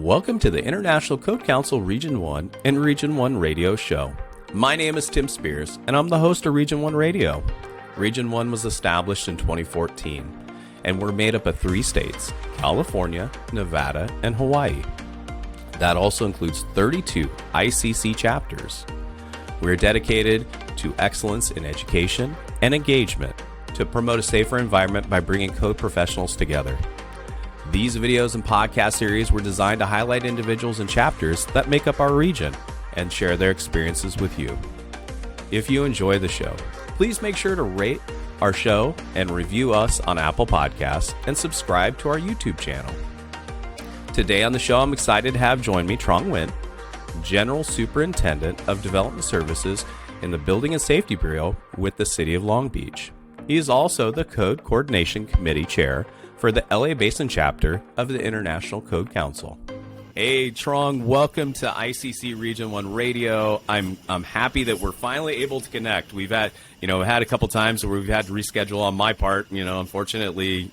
Welcome to the International Code Council Region 1 and Region 1 Radio Show. My name is Tim Spears, and I'm the host of Region 1 Radio. Region 1 was established in 2014, and we're made up of 3 states, California, Nevada, and Hawaii. That also includes 32 ICC chapters. We're dedicated to excellence in education and engagement to promote a safer environment by bringing code professionals together. These videos and podcast series were designed to highlight individuals and chapters that make up our region and share their experiences with you. If you enjoy the show, please make sure to rate our show and review us on Apple Podcasts and subscribe to our YouTube channel. Today on the show, I'm excited to have join me Truong Huynh, General Superintendent of Development Services in the Building and Safety Bureau with the City of Long Beach. He is also the Code Coordination Committee Chair for the LA Basin chapter of the International Code Council. Hey, Truong, welcome to ICC Region 1 Radio. I'm happy that we're finally able to connect. We've had a couple times where we've had to reschedule on my part. Unfortunately,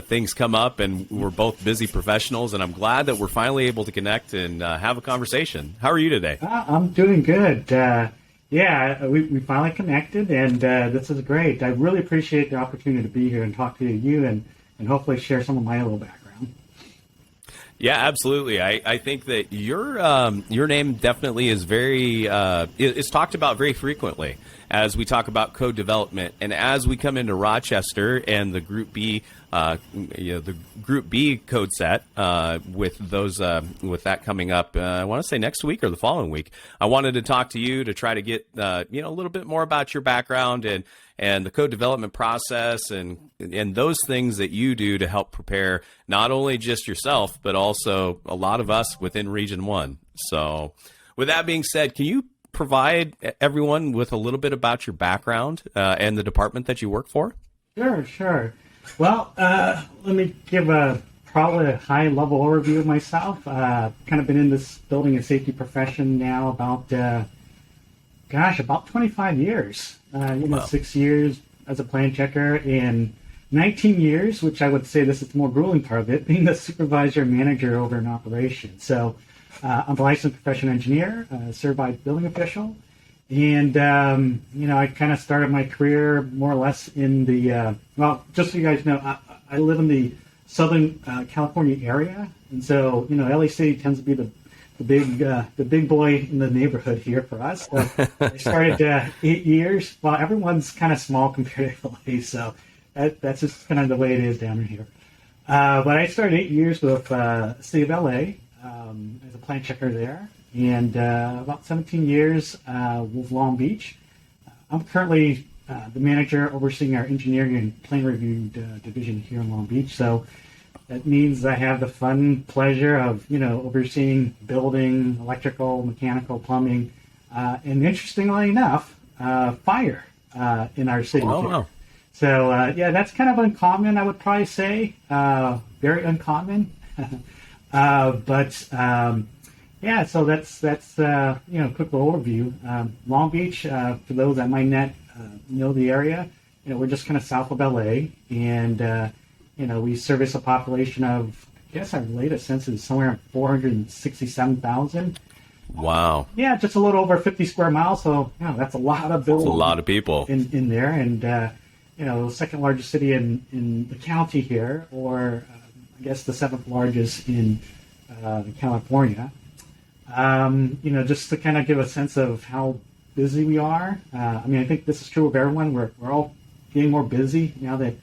things come up and we're both busy professionals, and I'm glad that we're finally able to connect and have a conversation. How are you today? I'm doing good. We finally connected, and this is great. I really appreciate the opportunity to be here and talk to you and hopefully share some of my little background. Yeah, absolutely. I think that your name definitely is is talked about very frequently as we talk about code development, and as we come into Rochester and the Group B, the Group B code set with that coming up. I want to say next week or the following week. I wanted to talk to you to try to get a little bit more about your background and the code development process and those things that you do to help prepare not only just yourself, but also a lot of us within Region 1. So with that being said, can you provide everyone with a little bit about your background and the department that you work for? Sure. Well, let me give probably a high-level overview of myself. Kind of been in this building and safety profession now about 25 years. Wow. 6 years as a plan checker and 19 years, which I would say this is the more grueling part of it, being the supervisor and manager over an operation. So I'm a licensed professional engineer, certified building official, and I kind of started my career more or less in the just so you guys know, I live in the Southern California area, and so LA City tends to be the big boy in the neighborhood here for us. So I started 8 years. Well, everyone's kind of small comparatively, so that's just kind of the way it is down here. But I started 8 years with City of LA as a plan checker there, and about 17 years with Long Beach. I'm currently the manager overseeing our engineering and plan review division here in Long Beach. So that means I have the fun pleasure of overseeing building, electrical, mechanical, plumbing, and interestingly enough, fire in our city. Oh, wow. So that's kind of uncommon, I would probably say, very uncommon. So that's a quick overview. Long Beach, for those that might not know the area, we're just kind of south of LA, and we service a population of, I guess our latest census is somewhere around 467,000. Wow. Just a little over 50 square miles, so that's a lot of buildings. That's a lot of people in there, and the second largest city in the county here, or I guess the 7th largest in California. Just to kind of give a sense of how busy we are. I think this is true of everyone. We're all getting more busy now that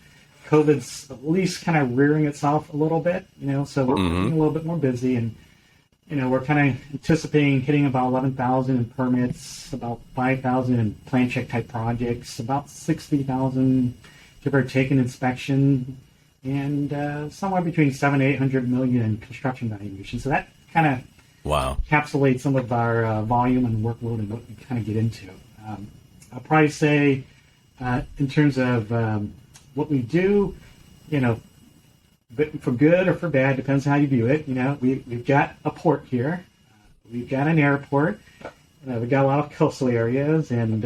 COVID's at least kind of rearing itself a little bit, so we're getting a little bit more busy, and, we're kind of anticipating hitting about 11,000 in permits, about 5,000 in plan check type projects, about 60,000 give or take in inspection, and somewhere between 700 and 800 million in construction valuation. So that kind of encapsulates some of our volume and workload and what we kind of get into. I'll probably say in terms of what we do, for good or for bad, depends on how you view it. We've got a port here. We've got an airport. We've got a lot of coastal areas, and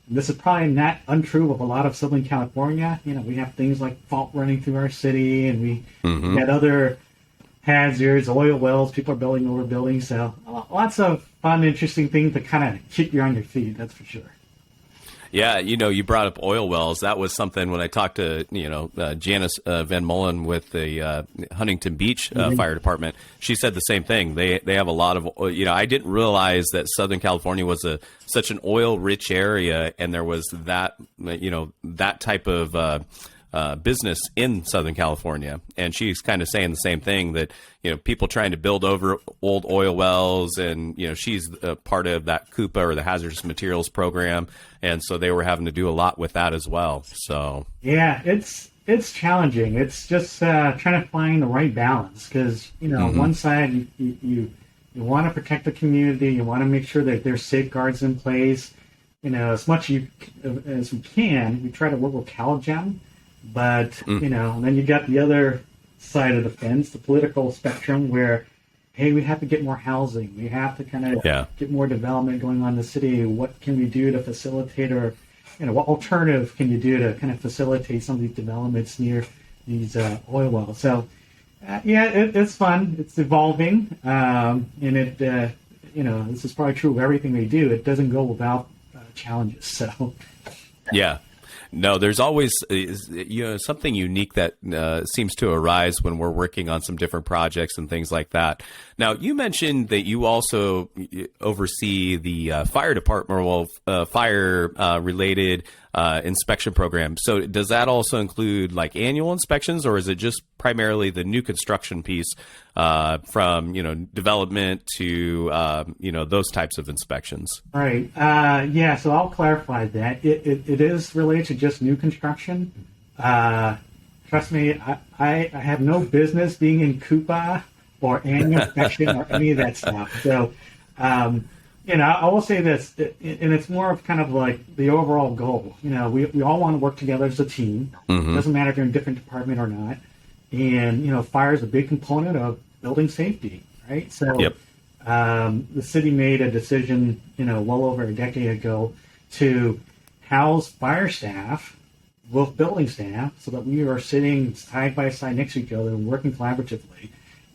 this is probably not untrue of a lot of Southern California. We have things like fault running through our city, and we got other hazards, oil wells, people are building over buildings. So lots of fun, interesting things to kind of keep you on your feet. That's for sure. Yeah, you brought up oil wells. That was something when I talked to, Janice Van Mullen with the Huntington Beach Fire Department. She said the same thing. They have a lot of, I didn't realize that Southern California was such an oil-rich area, and there was that, that type of business in Southern California. And she's kind of saying the same thing, that, people trying to build over old oil wells, and, she's a part of that CUPA, or the Hazardous Materials Program. And so they were having to do a lot with that as well. So yeah, it's challenging. It's just trying to find the right balance, because, on one side, you want to protect the community. You want to make sure that there's safeguards in place. As much as we can, we try to work with CalGEM. But, and then you got the other side of the fence, the political spectrum, where, hey, we have to get more housing. We have to kind of get more development going on in the city. What can we do to facilitate, or, what alternative can you do to kind of facilitate some of these developments near these oil wells? So, it's fun. It's evolving. And it, this is probably true of everything they do. It doesn't go without challenges. So, yeah. No, there's always, something unique that seems to arise when we're working on some different projects and things like that. Now, you mentioned that you also oversee the fire department, fire-related inspection program. So does that also include like annual inspections, or is it just primarily the new construction piece from, development to, those types of inspections? Right. So I'll clarify that. It is related to just new construction. Trust me, I have no business being in CUPA or annual inspection or any of that stuff. So, I will say this, and it's more of kind of like the overall goal. We all want to work together as a team. It doesn't matter if you're in a different department or not. And, fire is a big component of building safety, right? So the city made a decision, well over a decade ago, to house fire staff with building staff so that we are sitting side by side next to each other and working collaboratively.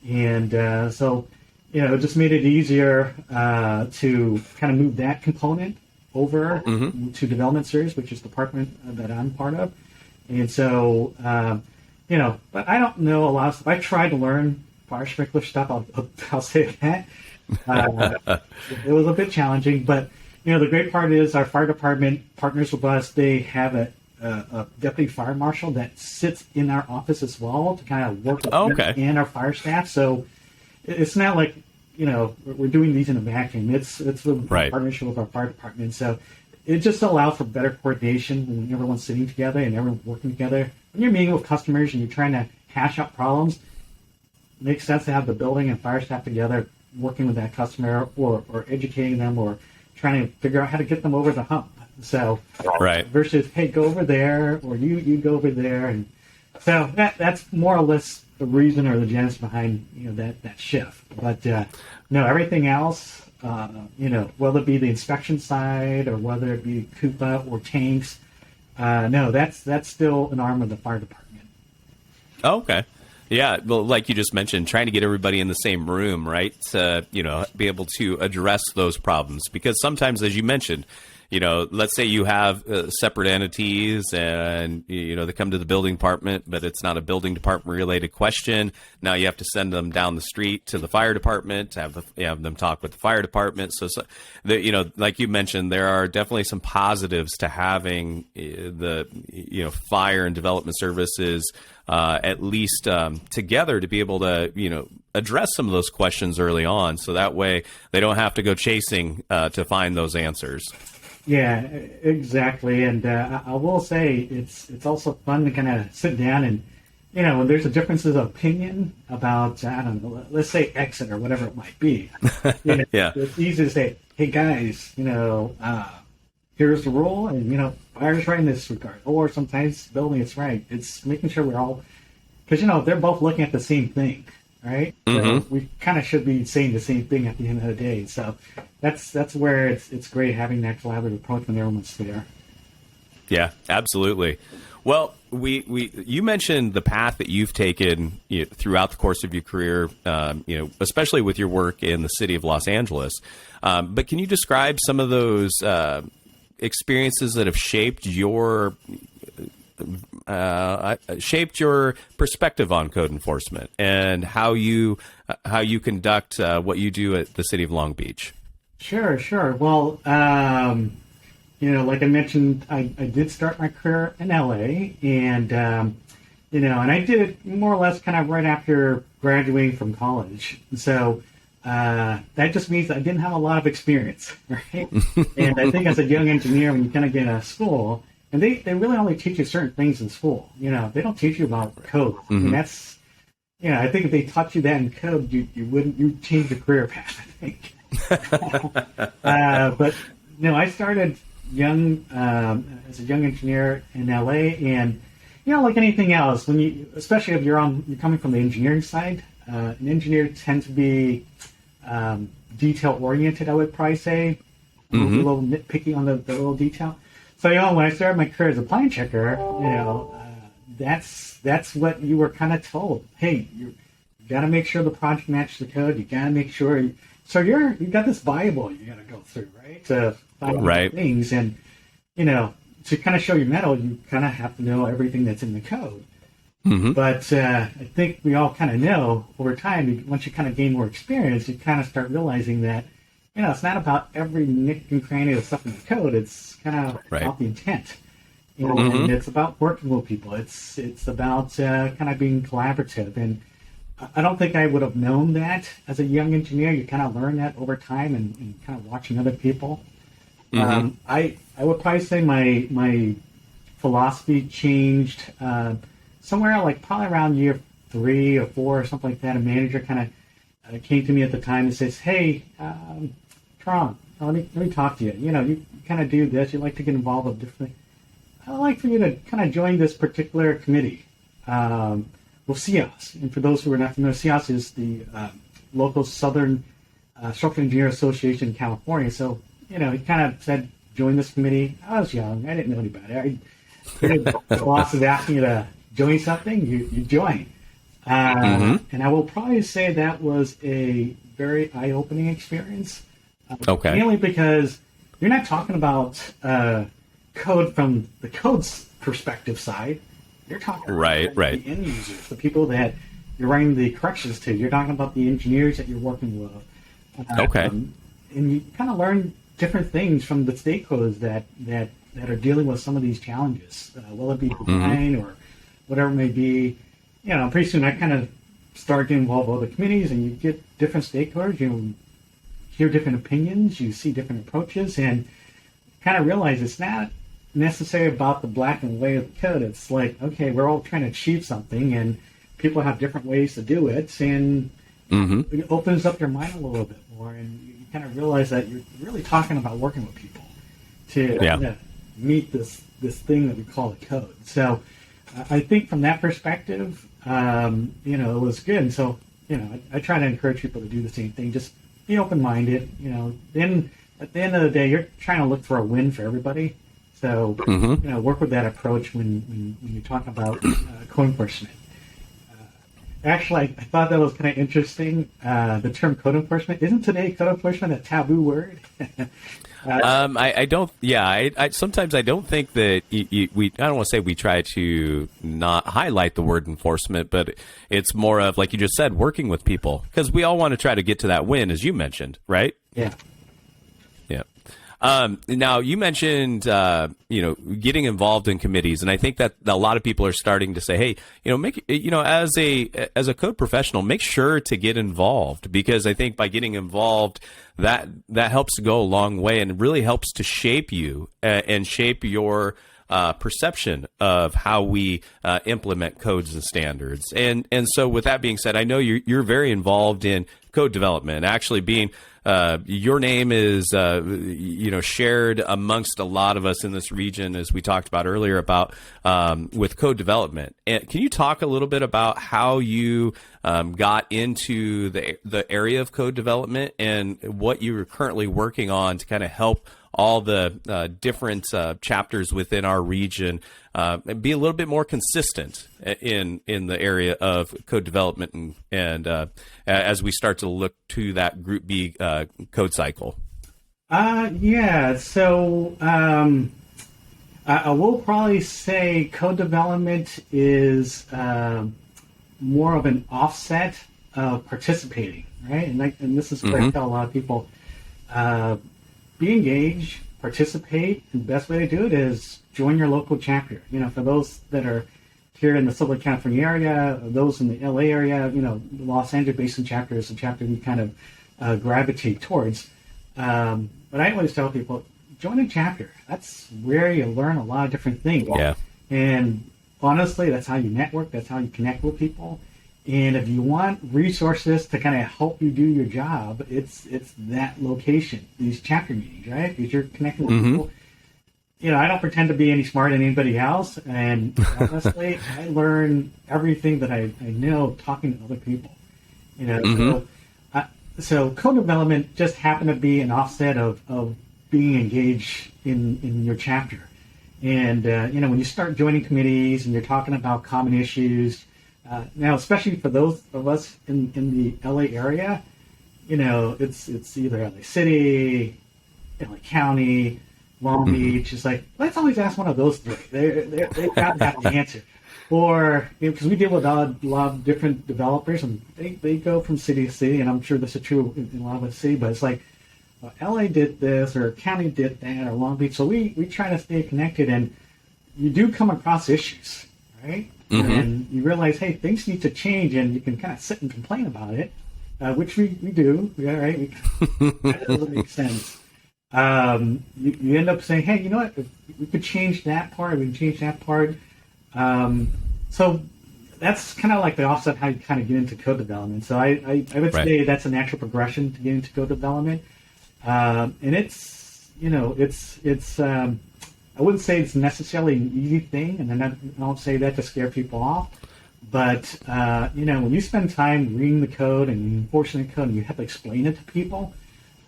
And so it just made it easier to kind of move that component over to development series, which is the department that I'm part of. And so, but I don't know a lot of stuff. I tried to learn fire sprinkler stuff. I'll say that. It was a bit challenging, but, the great part is our fire department partners with us. They have a deputy fire marshal that sits in our office as well to kind of work with them and our fire staff. So it's not like, we're doing these in a vacuum. It's a partnership with our fire department. So it just allows for better coordination when everyone's sitting together and everyone's working together. When you're meeting with customers and you're trying to hash out problems, it makes sense to have the building and fire staff together working with that customer or educating them or trying to figure out how to get them over the hump. So versus, hey, go over there, or you go over there. And so that's more or less the reason or the genesis behind, that shift. But no, everything else, whether it be the inspection side or whether it be CUPA or tanks, no, that's still an arm of the fire department. Okay. Yeah, well, like you just mentioned, trying to get everybody in the same room, right? To, be able to address those problems. Because sometimes, as you mentioned, let's say you have separate entities and, they come to the building department, but it's not a building department related question. Now you have to send them down the street to the fire department to have them talk with the fire department. So like you mentioned, there are definitely some positives to having the, fire and development services at least together to be able to, address some of those questions early on. So that way they don't have to go chasing to find those answers. Yeah, exactly. And I will say it's also fun to kind of sit down and, when there's a differences of opinion about, I don't know, let's say exit or whatever it might be. It's easy to say, hey, guys, here's the rule, and, fire's right in this regard. Or sometimes building it's right. It's making sure we're all, because, they're both looking at the same thing, right? So we kind of should be saying the same thing at the end of the day. So that's where it's great having that collaborative approach when everyone's there. Yeah, absolutely. Well, you mentioned the path that you've taken throughout the course of your career, especially with your work in the city of Los Angeles. But can you describe some of those experiences that have shaped your perspective on code enforcement and how you conduct what you do at the city of Long Beach? Sure. Well, like I mentioned, I did start my career in LA, and and I did it more or less kind of right after graduating from college. So that just means I didn't have a lot of experience, right? And I think as a young engineer, when you kind of get out of school, and they really only teach you certain things in school. They don't teach you about code. Mm-hmm. I mean, that's, I think if they taught you that in code, you'd change your career path, I think. But I started young as a young engineer in LA, and like anything else, especially if you're coming from the engineering side, an engineer tends to be detail oriented. I would probably say, a little nitpicky on the little detail. So when I started my career as a plan checker, that's what you were kind of told. Hey, you got to make sure the project matches the code. You got to make sure. So you've got this Bible you got to go through, right? To find things, and to kind of show your mettle, you kind of have to know everything that's in the code. Mm-hmm. But I think we all kind of know over time. Once you kind of gain more experience, you kind of start realizing that it's not about every nick and cranny of stuff in the code. It's kind of about the intent, and it's about working with people. It's about kind of being collaborative, and I don't think I would have known that as a young engineer. You kind of learn that over time and kind of watching other people. Mm-hmm. I would probably say my philosophy changed somewhere like probably around year 3 or 4 or something like that. A manager kind of came to me at the time and says, "Hey, Truong, let me talk to you. You kind of do this. You like to get involved with different things. I'd like for you to kind of join this particular committee. CIAS, and for those who are not familiar, CIAS is the local Southern Structural Engineer Association in California. So, he kind of said, join this committee. I was young. I didn't know anybody. The boss is asking you to join something, you join. And I will probably say that was a very eye-opening experience. Mainly because you're not talking about code from the code's perspective side. You're talking about the end users, the people that you're writing the corrections to. You're talking about the engineers that you're working with. And you kind of learn different things from the stakeholders that are dealing with some of these challenges, whether it be design or whatever it may be. Pretty soon I kind of start getting involved with other committees, and you get different stakeholders. You hear different opinions, you see different approaches, and kind of realize it's not necessarily about the black and white of the code. It's like, okay, we're all trying to achieve something, and people have different ways to do it, and it opens up your mind a little bit more, and you kind of realize that you're really talking about working with people to meet this thing that we call a code. So I think from that perspective, it was good. And so, I try to encourage people to do the same thing. Just be open-minded. Then at the end of the day, you're trying to look for a win for everybody. So, work with that approach when you're talking about code enforcement. Actually, I thought that was kind of interesting. The term code enforcement, isn't today code enforcement a taboo word? I don't. Yeah, sometimes I don't think that we. I don't want to say we try to not highlight the word enforcement, but it's more of, like you just said, working with people, because we all want to try to get to that win, as you mentioned, right? Yeah. Now you mentioned, getting involved in committees, and I think that a lot of people are starting to say, hey, as a code professional, make sure to get involved, because I think by getting involved, that helps to go a long way, and really helps to shape you and shape your perception of how we implement codes and standards. And so with that being said, I know you're very involved in code development, actually being your name is, shared amongst a lot of us in this region, as we talked about earlier, about with code development. And can you talk a little bit about how you got into the area of code development and what you're currently working on to kind of help all the different chapters within our region be a little bit more consistent in the area of code development and as we start to look to that Group B code cycle? Yeah. So I will probably say code development is more of an offset of participating, right? And this is where I tell a lot of people, be engaged, participate, and the best way to do it is join your local chapter. For those that are here in the Southern California area, those in the LA area, the Los Angeles Basin chapter is a chapter we kind of gravitate towards. But I always tell people, join a chapter. That's where you learn a lot of different things. Yeah. And honestly, that's how you network. That's how you connect with people. And if you want resources to kind of help you do your job, it's that location, these chapter meetings, right? Because you're connecting with people. I don't pretend to be any smarter than anybody else. And honestly, I learn everything that I know talking to other people. So code development just happened to be an offset of being engaged in your chapter. And, when you start joining committees and you're talking about common issues, now, especially for those of us in the LA area, it's either LA City, LA County, Long Beach. It's like, let's always ask one of those three. They've got to have the answer. Or, because we deal with a lot of different developers, and they go from city to city, and I'm sure this is true in a lot of the city, but it's like, LA did this, or county did that, or Long Beach. So we try to stay connected, and you do come across issues, right? And you realize, hey, things need to change, and you can kind of sit and complain about it, which we do, right? That doesn't make sense. You end up saying, hey, you know what? If we could change that part, we can change that part. So that's kind of like the offset how you kind of get into code development. So I would say that's a natural progression to get into code development. And it's I wouldn't say it's necessarily an easy thing, and I don't say that to scare people off. But, when you spend time reading the code and enforcing the code and you have to explain it to people,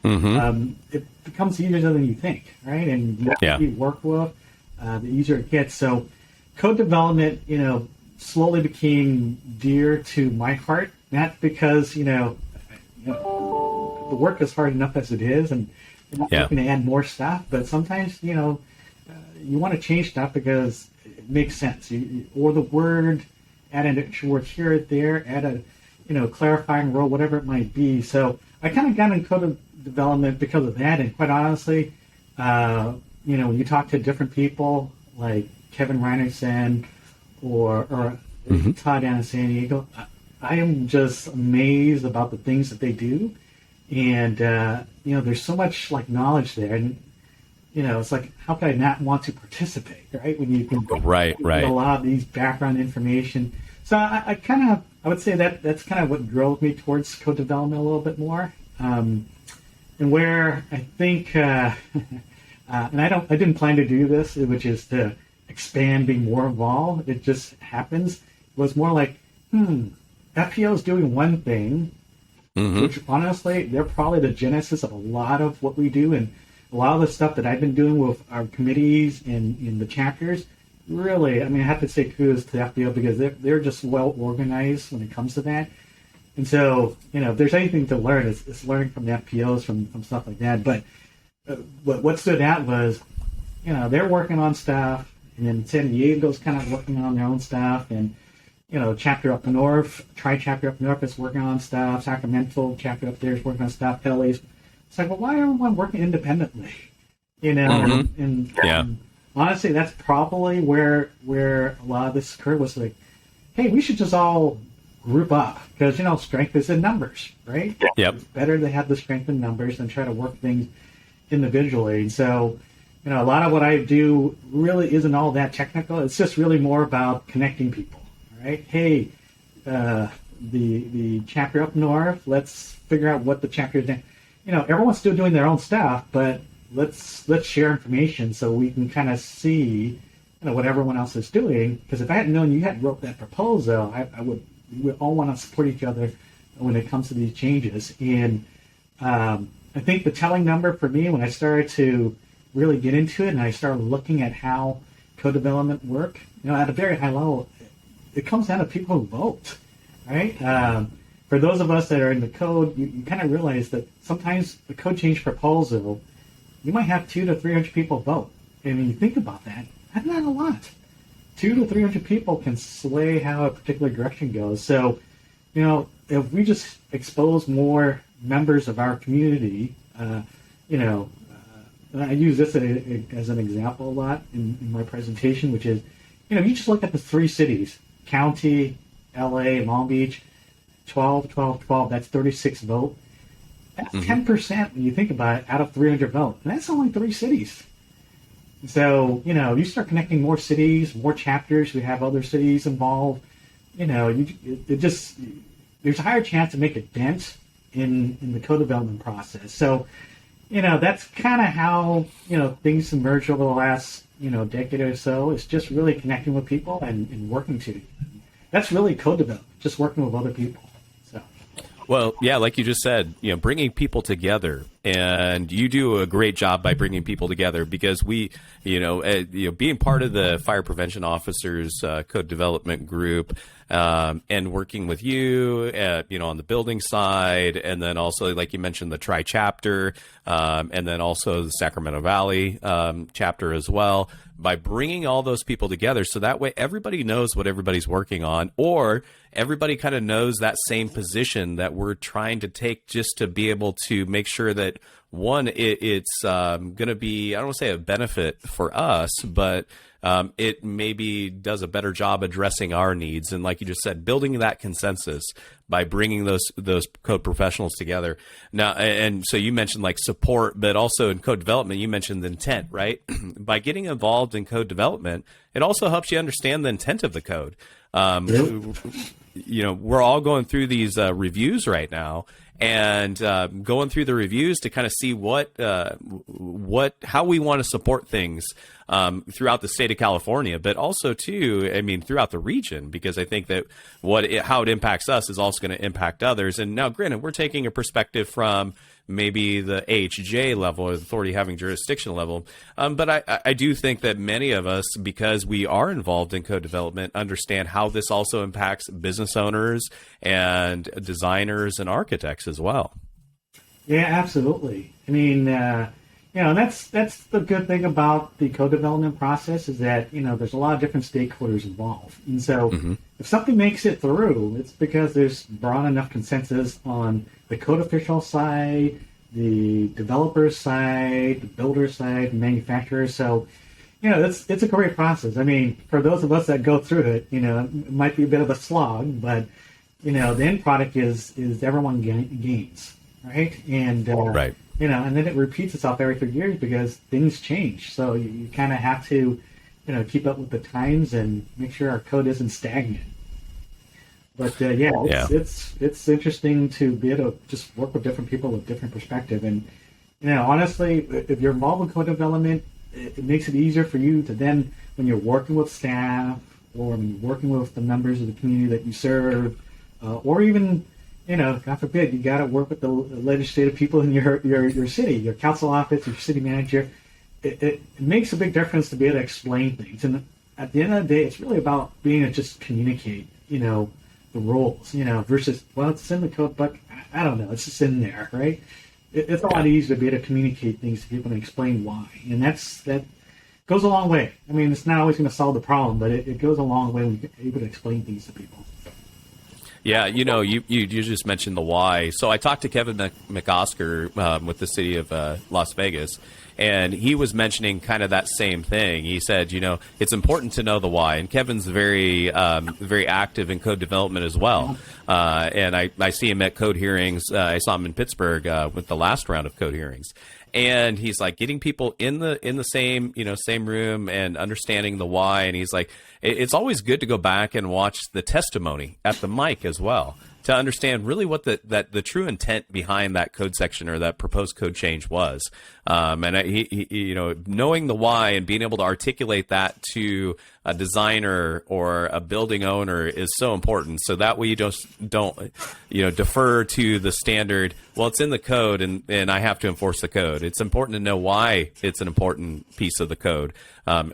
it becomes easier than you think, right? And the more you work with, the easier it gets. So code development, slowly became dear to my heart, not because, the work is hard enough as it is, and you're not looking to add more stuff, but sometimes, you want to change stuff because it makes sense. Or the word, add an extra word here or there, add a, clarifying role, whatever it might be. So I kind of got into code development because of that. And quite honestly, when you talk to different people like Kevin Reinerson or Todd down in San Diego, I am just amazed about the things that they do. And, there's so much like knowledge there. And, it's like, how could I not want to participate, right? When you can get a lot of these background information. So I would say that's kind of what drove me towards code development a little bit more. And where I think, and I didn't plan to do this, which is to expand, being more involved. It just happens. It was more like, FPO is doing one thing, which honestly, they're probably the genesis of a lot of what we do, and a lot of the stuff that I've been doing with our committees and in the chapters. Really, I have to say kudos to the FPO because they're just well organized when it comes to that. And so, if there's anything to learn, it's learning from the FPOs, from stuff like that. But what stood out was, they're working on stuff, and then San Diego's kind of working on their own stuff, and chapter up north, tri-chapter up north is working on stuff. Sacramento chapter up there is working on stuff. LA's. It's like, well, why are everyone working independently? And honestly, that's probably where a lot of this occurred, was like, hey, we should just all group up because, strength is in numbers, right? Yep. It's better to have the strength in numbers than try to work things individually. And so, a lot of what I do really isn't all that technical. It's just really more about connecting people, right? Hey, the chapter up north, let's figure out what the chapter is doing. Everyone's still doing their own stuff, but let's share information so we can kind of see, what everyone else is doing. Because if I hadn't known you had wrote that proposal, we would all want to support each other when it comes to these changes. And I think the telling number for me when I started to really get into it and I started looking at how code development work, at a very high level, it comes down to people who vote, right? For those of us that are in the code, you kind of realize that sometimes a code change proposal, you might have 200 to 300 people vote. And when you think about that, that's not a lot. 200 to 300 people can sway how a particular direction goes. So, if we just expose more members of our community, I use this as an example a lot in my presentation, which is, you just look at the 3 cities, County, LA, Long Beach, 12, 12, 12, that's 36 vote. That's 10% when you think about it out of 300 vote. And that's only 3 cities. So, you start connecting more cities, more chapters, we have other cities involved, there's a higher chance to make a dent in the code development process. So, that's kind of how, things emerged over the last, decade or so. It's just really connecting with people and working to. That's really code development, just working with other people. So. Well, yeah, like you just said, bringing people together, and you do a great job by bringing people together because we, being part of the Fire Prevention Officers Code Development Group, and working with you, on the building side, and then also, like you mentioned, the Tri-Chapter, and then also the Sacramento Valley chapter as well, by bringing all those people together so that way everybody knows what everybody's working on, or everybody kind of knows that same position that we're trying to take just to be able to make sure that, one, it's going to be, I don't want to say a benefit for us, but it maybe does a better job addressing our needs. And like you just said, building that consensus by bringing those code professionals together. Now, and so you mentioned like support, but also in code development, you mentioned the intent, right? By getting involved in code development, it also helps you understand the intent of the code. We're all going through these reviews right now, and going through the reviews to kind of see how we want to support things throughout the state of California, but also too, throughout the region, because I think that how it impacts us is also going to impact others. And now, granted, we're taking a perspective from maybe the AHJ level or the authority having jurisdiction level. But I do think that many of us, because we are involved in code development, understand how this also impacts business owners and designers and architects as well. Yeah, absolutely. That's the good thing about the code development process is that, there's a lot of different stakeholders involved. And so if something makes it through, it's because there's broad enough consensus on the code official side, the developer side, the builder side, the manufacturer. So, it's a great process. For those of us that go through it, it might be a bit of a slog, but, the end product is everyone gains, right? And, right. And then it repeats itself every 3 years because things change. So you kind of have to, keep up with the times and make sure our code isn't stagnant. But it's interesting to be able to just work with different people with different perspective. And, honestly, if you're involved in code development, it makes it easier for you to then, when you're working with staff or when you're working with the members of the community that you serve, or even, God forbid, you got to work with the legislative people in your city, your council office, your city manager. It makes a big difference to be able to explain things. And at the end of the day, it's really about being able to just communicate, the rules, versus, well, it's in the code, but I don't know, it's just in there, right? It's a lot easier to be able to communicate things to people and explain why. And that goes a long way. It's not always going to solve the problem, but it goes a long way when you're able to explain things to people. Yeah, you just mentioned the why. So I talked to Kevin McOsker with the city of Las Vegas, and he was mentioning kind of that same thing. He said, it's important to know the why. And Kevin's very active in code development as well. And I see him at code hearings. I saw him in Pittsburgh with the last round of code hearings. And he's like getting people in the same room and understanding the why. And he's like, it's always good to go back and watch the testimony at the mic as well. to understand really what the true intent behind that code section or that proposed code change was. Knowing the why and being able to articulate that to a designer or a building owner is so important. So that way you don't defer to the standard. Well, it's in the code and I have to enforce the code. It's important to know why it's an important piece of the code,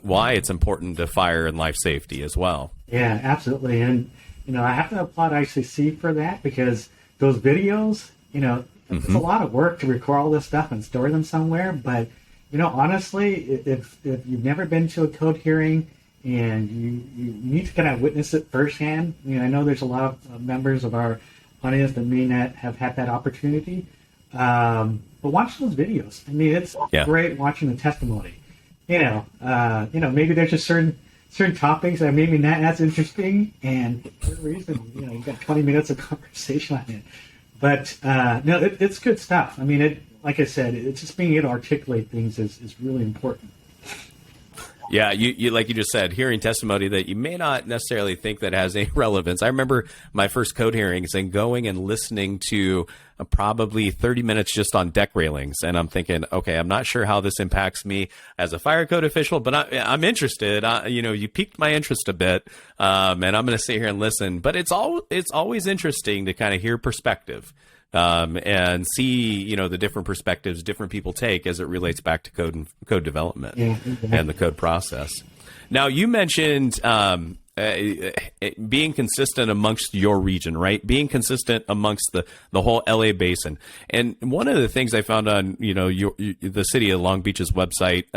why it's important to fire and life safety as well. Yeah, absolutely. And, I have to applaud ICC for that, because those videos, it's a lot of work to record all this stuff and store them somewhere. But, honestly, if you've never been to a code hearing and you need to kind of witness it firsthand, I know there's a lot of members of our audience that may not have had that opportunity. But watch those videos. I mean, it's great watching the testimony. Maybe there's just certain topics that maybe not as interesting, and for whatever reason, you've got 20 minutes of conversation on it. But it's good stuff. I mean, like I said, it's just being able to articulate things is really important. Yeah, you like you just said, hearing testimony that you may not necessarily think that has any relevance. I remember my first code hearings and going and listening to probably 30 minutes just on deck railings. And I'm thinking, okay, I'm not sure how this impacts me as a fire code official, but I'm interested. You piqued my interest a bit, and I'm going to sit here and listen. But it's always interesting to kind of hear perspective. And see, the different perspectives different people take as it relates back to code development and the code process. Now, you mentioned being consistent amongst your region, right? Being consistent amongst the whole LA basin. And one of the things I found on the city of Long Beach's website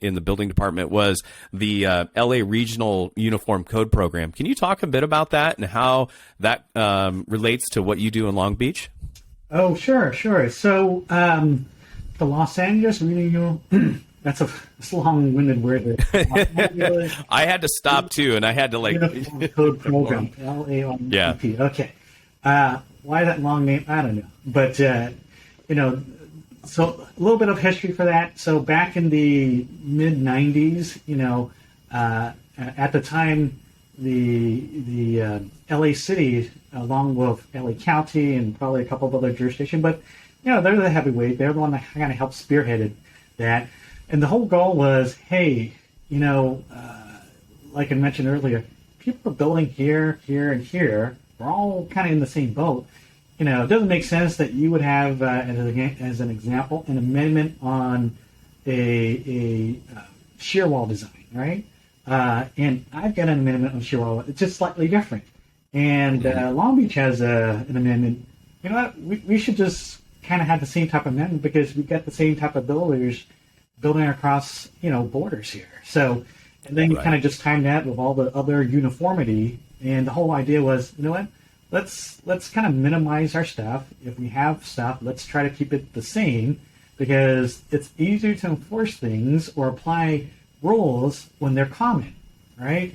in the building department was the LA Regional Uniform Code Program. Can you talk a bit about that and how that relates to what you do in Long Beach? Oh, sure. So, the Los Angeles Regional, that's a long-winded word. I had to stop too, and I had to Uniform Code Program, LAUP. Yeah. Okay. Why that long name? I don't know. But, so a little bit of history for that. So back in the mid-'90s, at the time, the LA City, along with LA County and probably a couple of other jurisdictions, but they're the heavyweight. They're the one that kind of helped spearheaded that. And the whole goal was, hey, like I mentioned earlier, people are building here, here, and here. We're all kind of in the same boat. It doesn't make sense that you would have, as an example, an amendment on a shear wall design, right? And I've got an amendment on shear wall. It's just slightly different. And Long Beach has an amendment. You know what? We should just kind of have the same type of amendment, because we've got the same type of builders building across, borders here. So, and then you kind of just time that with all the other uniformity. And the whole idea was, let's kind of minimize our stuff. If we have stuff, let's try to keep it the same, because it's easier to enforce things or apply rules when they're common, right?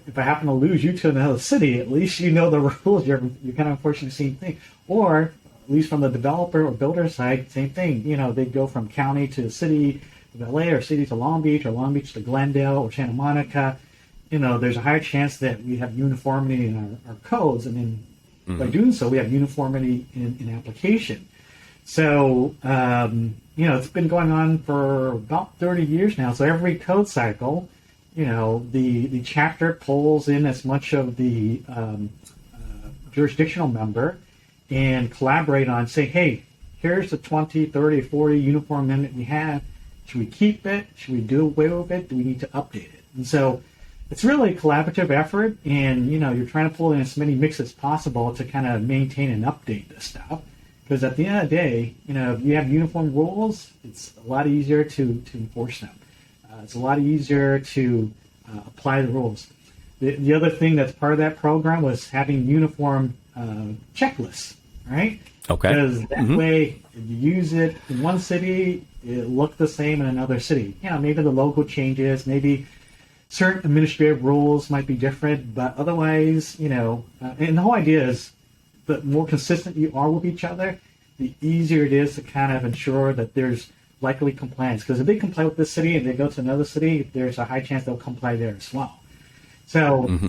If I happen to lose you to another city, at least you know the rules. You're kind of enforcing the same thing. Or at least from the developer or builder side, same thing. They go from county to city to LA, or city to Long Beach, or Long Beach to Glendale or Santa Monica. There's a higher chance that we have uniformity in our codes, and then by doing so, we have uniformity in application. So, it's been going on for about 30 years now. So every code cycle, the chapter pulls in as much of the jurisdictional member and collaborate on, say, hey, here's the 20, 30, 40 uniform amendment we have. Should we keep it? Should we do away with it? Do we need to update it? And so it's really a collaborative effort, and, you're trying to pull in as many mixes as possible to kind of maintain and update this stuff. Because at the end of the day, if you have uniform rules, it's a lot easier to enforce them. It's a lot easier to apply the rules. The other thing that's part of that program was having uniform checklists, right? Okay. Because that way, if you use it in one city, it looked the same in another city. Maybe the logo changes, maybe certain administrative rules might be different, but otherwise, and the whole idea is, the more consistent you are with each other, the easier it is to kind of ensure that there's likely compliance. Because if they comply with this city and they go to another it, there's a high chance they'll comply there as well. So,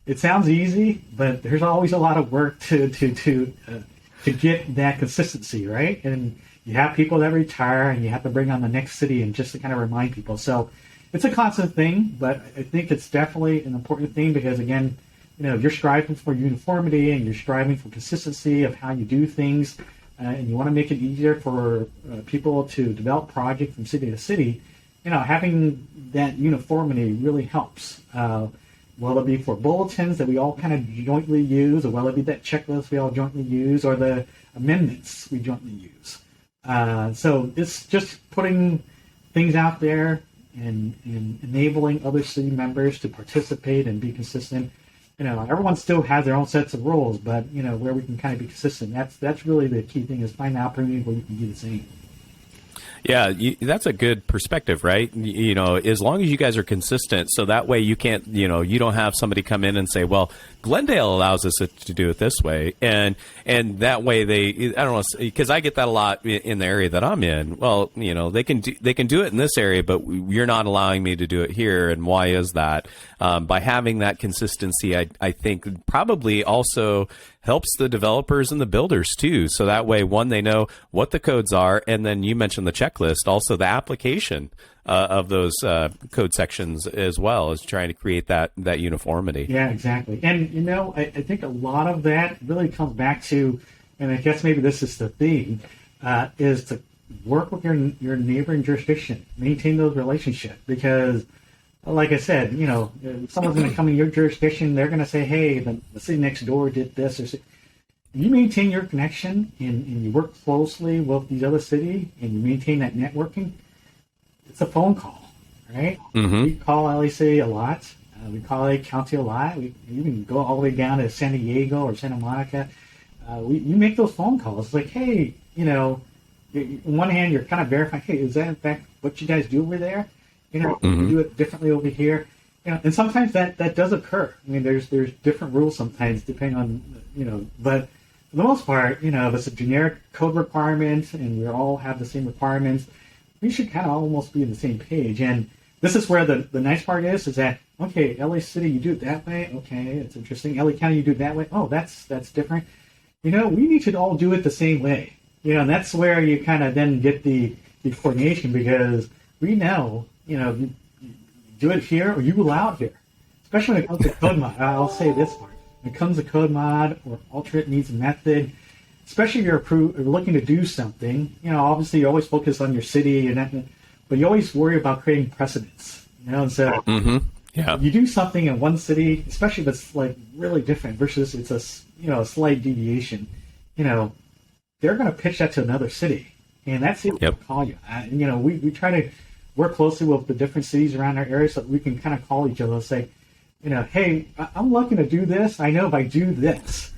it sounds easy, but there's always a lot of work to get that consistency, right? And you have people that retire, and you have to bring on the next city, and just to kind of remind people. So it's a constant thing, but I think it's definitely an important thing because, again, you're striving for uniformity and you're striving for consistency of how you do things, and you want to make it easier for people to develop projects from city to city. Having that uniformity really helps. Whether it be for bulletins that we all kind of jointly use, or whether it be that checklist we all jointly use, or the amendments we jointly use. So it's just putting things out there and enabling other city members to participate and be consistent. Everyone still has their own sets of rules, but where we can kind of be consistent. That's really the key thing, is find an opportunity where you can do the same. Yeah, that's a good perspective, right? As long as you guys are consistent, so that way you can't, you don't have somebody come in and say, well, Glendale allows us to do it this way. And that way I don't know, because I get that a lot in the area that I'm in. Well, they can do it in this area, but you're not allowing me to do it here. And why is that? By having that consistency, I think probably also helps the developers and the builders too. So that way, one, they know what the codes are, and then you mentioned the checklist, also the application of those code sections as well, as trying to create that uniformity. Yeah, exactly. And I think a lot of that really comes back to, and I guess maybe this is the theme, is to work with your neighboring jurisdiction, maintain those relationships, because like I said, if someone's going to come in your jurisdiction, they're going to say, hey, the city next door did this. If you maintain your connection and you work closely with these other cities and you maintain that networking, it's a phone call, right? Mm-hmm. We call LA City a lot. We call LA County a lot. We even go all the way down to San Diego or Santa Monica. You make those phone calls. It's like, hey, on one hand, you're kind of verifying, hey, is that in fact what you guys do over there? Mm-hmm. We do it differently over here. And sometimes that does occur. I mean, there's different rules sometimes depending on, but for the most part, if it's a generic code requirement and we all have the same requirements, we should kind of almost be on the same page. And this is where the nice part is that, okay, LA City, you do it that way. Okay, it's interesting. LA County, you do it that way. Oh, that's different. We need to all do it the same way. And that's where you kind of then get the coordination, because we know, you do it here or you allow it here. Especially when it comes to code mod. I'll say this part. When it comes to code mod or alternate means method, especially if you're looking to do something, obviously you always focus on your city, but you always worry about creating precedents. And so Yeah. you do something in one city, especially if it's like really different versus it's a slight deviation, they're going to pitch that to another city, and that city will call you. We try to work closely with the different cities around our area so that we can kind of call each other and say, hey, I'm looking to do this. I know if I do this,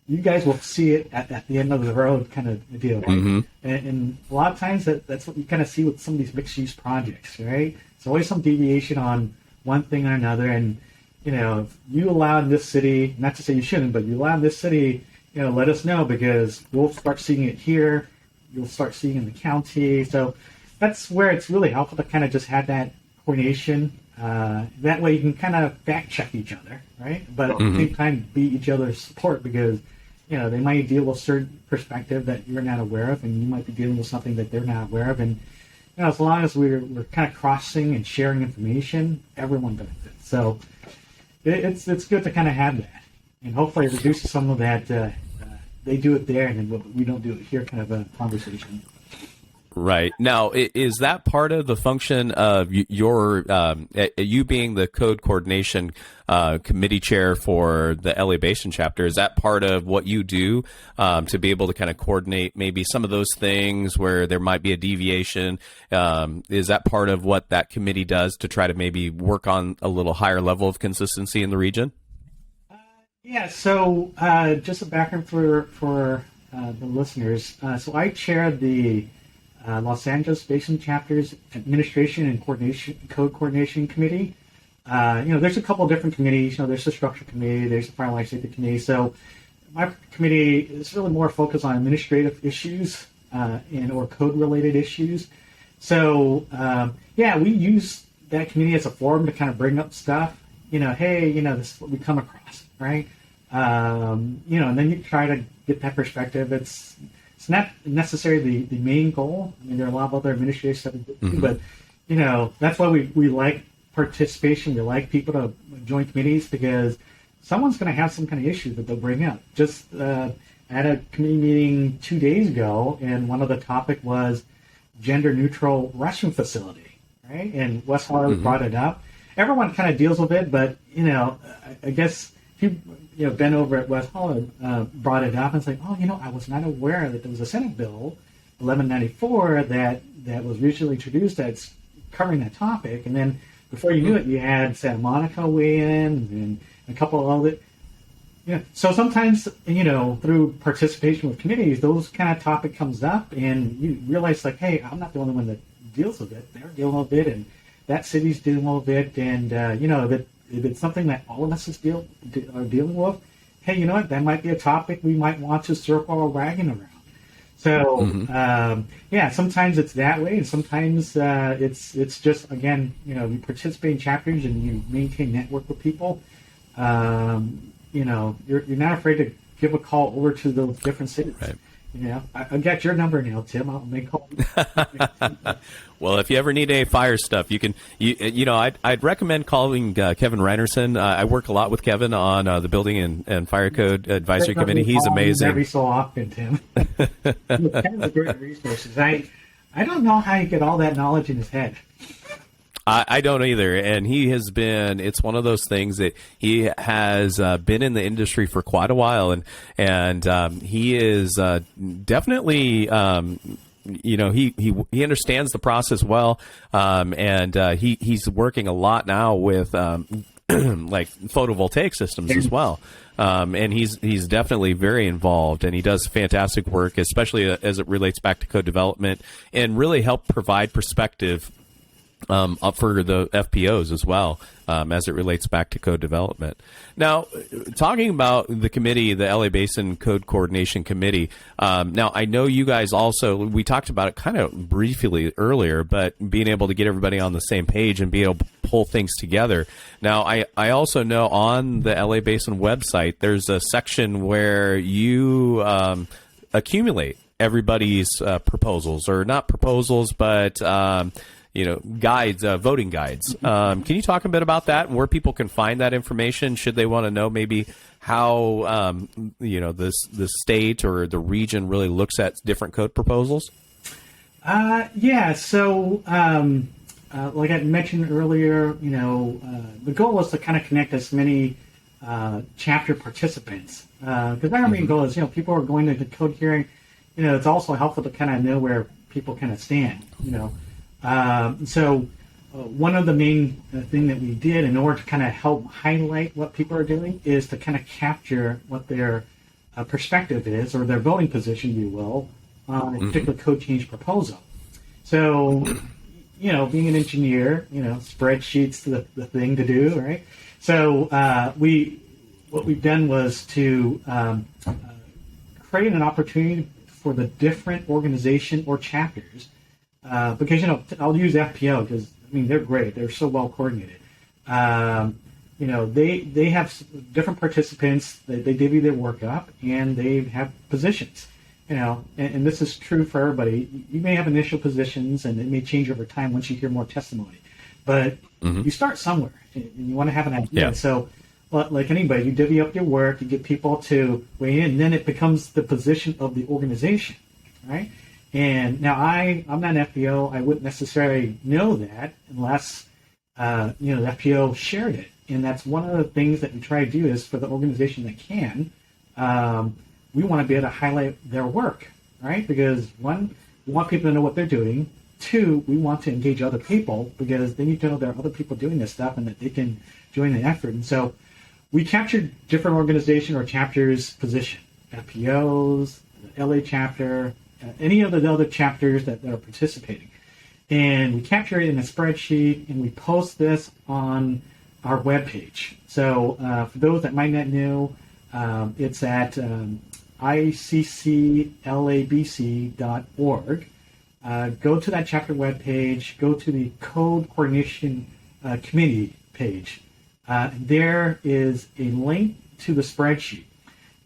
you guys will see it at the end of the road, kind of deal. Right? Mm-hmm. And a lot of times that's what you kind of see with some of these mixed-use projects, right? There's always some deviation on one thing or another, and if you allow in this city, not to say you shouldn't, but you allow in this city, let us know, because we'll start seeing it here. You'll start seeing it in the county. So that's where it's really helpful to kind of just have that coordination. That way you can kind of fact check each other, right? But at the same time, be each other's support, because they might deal with a certain perspective that you're not aware of, and you might be dealing with something that they're not aware of. And as long as we're kind of crossing and sharing information, everyone benefits. So it's good to kind of have that, and hopefully it reduces some of that. They do it there, and then we don't do it here, kind of a conversation. Right. Now, is that part of the function of your you being the code coordination committee chair for the LA Basin chapter? Is that part of what you do to be able to kind of coordinate maybe some of those things where there might be a deviation? Is that part of what that committee does to try to maybe work on a little higher level of consistency in the region? Yeah. So just a background for the listeners. So I chair the Los Angeles Basin Chapter's Administration and Code Coordination Committee. There's a couple of different committees. There's the Structure Committee, there's the Fire and Life Safety Committee. So my committee is really more focused on administrative issues or code-related issues. So, we use that committee as a forum to kind of bring up stuff. hey, this is what we come across, right? And then you try to get that perspective. It's not necessarily the main goal. I mean, there are a lot of other administrative stuff, but that's why we like participation. We like people to join committees because someone's going to have some kind of issue that they'll bring up. Just at a committee meeting 2 days ago, and one of the topic was gender-neutral restroom facility, right? And West Hollywood brought it up. Everyone kind of deals with it, but I guess if you've been over at West Hollywood, brought it up and it's like, I was not aware that there was a Senate bill 1194 that was recently introduced that's covering that topic. And then before you knew it, you had Santa Monica weigh in and a couple of other. So sometimes, through participation with committees, those kind of topic comes up and you realize like, hey, I'm not the only one that deals with it. They're dealing with it and that city's dealing with it. And, if it's something that all of us are dealing with, hey, you know what? That might be a topic we might want to circle our wagon around. So, sometimes it's that way, and sometimes it's just, again, you participate in chapters and you maintain network with people. You're not afraid to give a call over to those different cities. Right. I got your number now, Tim. I'll make call. Well, if you ever need any fire stuff, you can. I'd recommend calling Kevin Reinerson. I work a lot with Kevin on the Building and Fire Code Advisory Committee. He's amazing. Every so often, Tim. He's kind of great resources. I don't know how you get all that knowledge in his head. I don't either, and he has been. It's one of those things that he has been in the industry for quite a while, and he is definitely. He understands the process well, and he's working a lot now with like photovoltaic systems as well. And he's definitely very involved, and he does fantastic work, especially as it relates back to code development, and really help provide perspective up for the FPOs as well, as it relates back to code development. Now, talking about the committee, the LA Basin Code Coordination Committee, now I know you guys also, we talked about it kind of briefly earlier, but being able to get everybody on the same page and be able to pull things together. Now, I also know on the LA Basin website, there's a section where you accumulate everybody's proposals, or not proposals, but guides, voting guides. Can you talk a bit about that and where people can find that information? Should they want to know maybe how, the state or the region really looks at different code proposals? So, like I mentioned earlier, the goal is to kind of connect as many chapter participants. Because our main goal is, people are going to the code hearing. It's also helpful to kind of know where people kind of stand, one of the main thing that we did in order to kind of help highlight what people are doing is to kind of capture what their perspective is, or their voting position, if you will, on a particular code change proposal. So, being an engineer, spreadsheets the thing to do, right? So what we've done was to create an opportunity for the different organization or chapters. Because, I'll use FPO because, they're great. They're so well coordinated. They have different participants. They divvy their work up, and they have positions, and this is true for everybody. You may have initial positions, and it may change over time once you hear more testimony. But you start somewhere, and you want to have an idea. Yeah. So, like anybody, you divvy up your work, you get people to weigh in, and then it becomes the position of the organization, right? And now I'm not an FPO. I wouldn't necessarily know that unless, the FPO shared it. And that's one of the things that we try to do is for the organization that can, we want to be able to highlight their work, right? Because one, we want people to know what they're doing. Two, we want to engage other people because they need to know there are other people doing this stuff and that they can join the effort. And so we captured different organization or chapters position, FPOs, the LA chapter, any of the other chapters that are participating. And we capture it in a spreadsheet, and we post this on our webpage. So for those that might not know, it's at icclabc.org. Go to that chapter webpage, go to the Code Coordination Committee page. there is a link to the spreadsheet.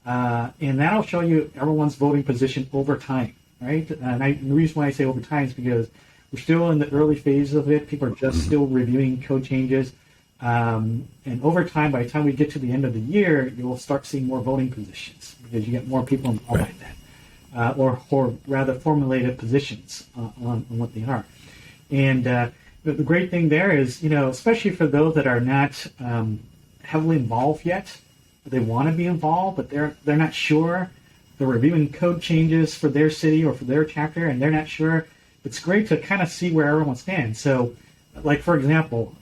And that'll show you everyone's voting position over time, right? And the reason why I say over time is because we're still in the early phases of it. People are just still reviewing code changes. And over time, by the time we get to the end of the year, you'll start seeing more voting positions because you get more people involved in that, or rather formulated positions on what they are. And the great thing there is, especially for those that are not heavily involved yet, they want to be involved, but they're not sure. They're reviewing code changes for their city or for their chapter, and they're not sure. It's great to kind of see where everyone stands. So, like, for example,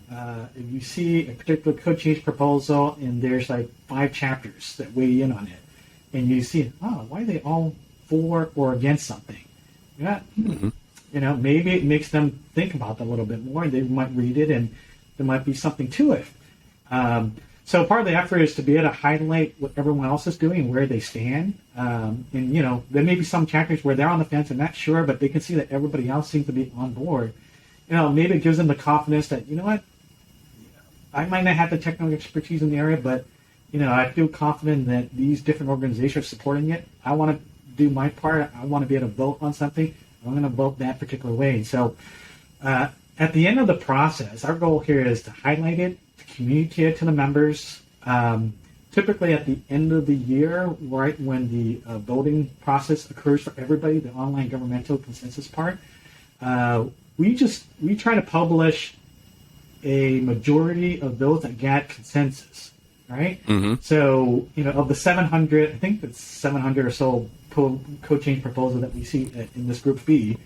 if you see a particular code change proposal and there's like 5 chapters that weigh in on it, and you see, why are they all for or against something? Maybe it makes them think about that a little bit more. They might read it, and there might be something to it. So part of the effort is to be able to highlight what everyone else is doing and where they stand. And, there may be some chapters where they're on the fence and not sure, but they can see that everybody else seems to be on board. Maybe it gives them the confidence that, I might not have the technical expertise in the area, but, I feel confident that these different organizations are supporting it. I want to do my part. I want to be able to vote on something. I'm going to vote that particular way. And so at the end of the process, our goal here is to highlight it, to communicate it to the members. Typically at the end of the year, right when the voting process occurs for everybody, the online governmental consensus part, we try to publish a majority of those that got consensus, right? Mm-hmm. So, of the 700, I think it's 700 or so code change proposal that we see in this group B.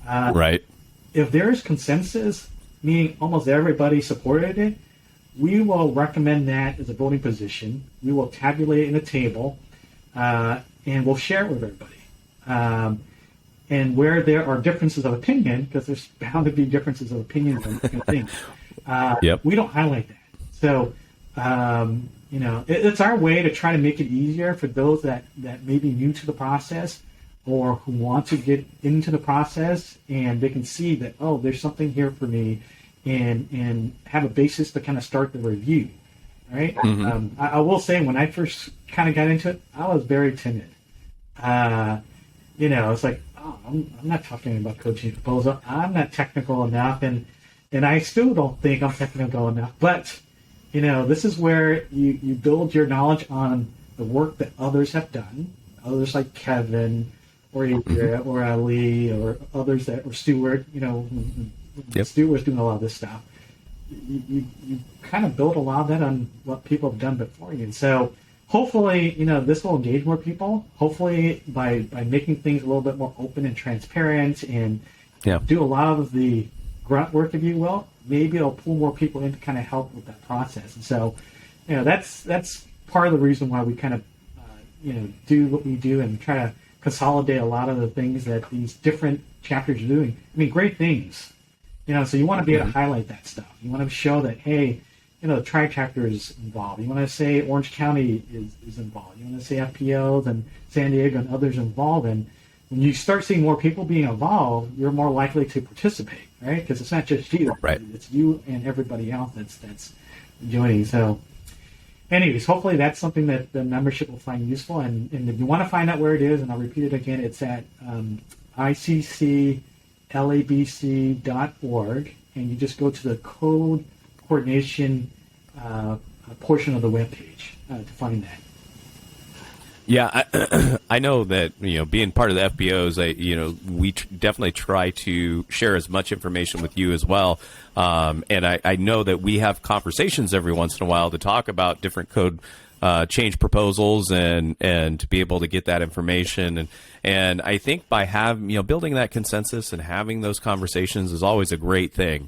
Right. If there's consensus, meaning almost everybody supported it, we will recommend that as a voting position. We will tabulate it in a table, and we'll share it with everybody. And where there are differences of opinion, because there's bound to be differences of opinion on things, we don't highlight that. So, it's our way to try to make it easier for those that may be new to the process or who want to get into the process, and they can see that, there's something here for me, and have a basis to kind of start the review, right? Mm-hmm. I will say, when I first kind of got into it, I was very timid. It's like, I'm not talking about code change proposal. I'm not technical enough, and I still don't think I'm technical enough. But, this is where you build your knowledge on the work that others have done, others like Kevin or Adria or Ali or others or Stuart, Stuart was doing a lot of this stuff. You kind of build a lot of that on what people have done before you. And so hopefully, this will engage more people. Hopefully by making things a little bit more open and transparent and do a lot of the grunt work, if you will, maybe it'll pull more people in to kind of help with that process. And so, that's part of the reason why we kind of, do what we do and try to consolidate a lot of the things that these different chapters are doing. I mean, great things. So you want to be able to highlight that stuff. You want to show that, hey, the tri-chapter is involved. You want to say Orange County is involved. You want to say FPOs and San Diego and others involved. And when you start seeing more people being involved, you're more likely to participate, right? Because it's not just you. Right. It's you and everybody else that's joining. So anyways, hopefully that's something that the membership will find useful. And if you want to find out where it is, and I'll repeat it again, it's at ICCLABC.org, and you just go to the code coordination portion of the webpage to find that. Yeah, I know that, being part of the FBOs, we definitely try to share as much information with you as well. And I know that we have conversations every once in a while to talk about different code change proposals and to be able to get that information. And I think by building that consensus and having those conversations is always a great thing,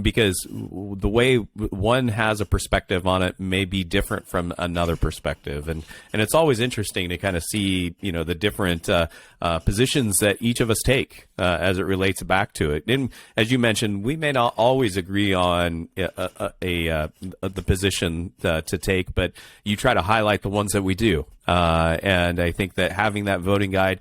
because the way one has a perspective on it may be different from another perspective. And it's always interesting to kind of see, the different positions that each of us take as it relates back to it. And as you mentioned, we may not always agree on the position to take, but you try to highlight the ones that we do. And I think that having that voting guide,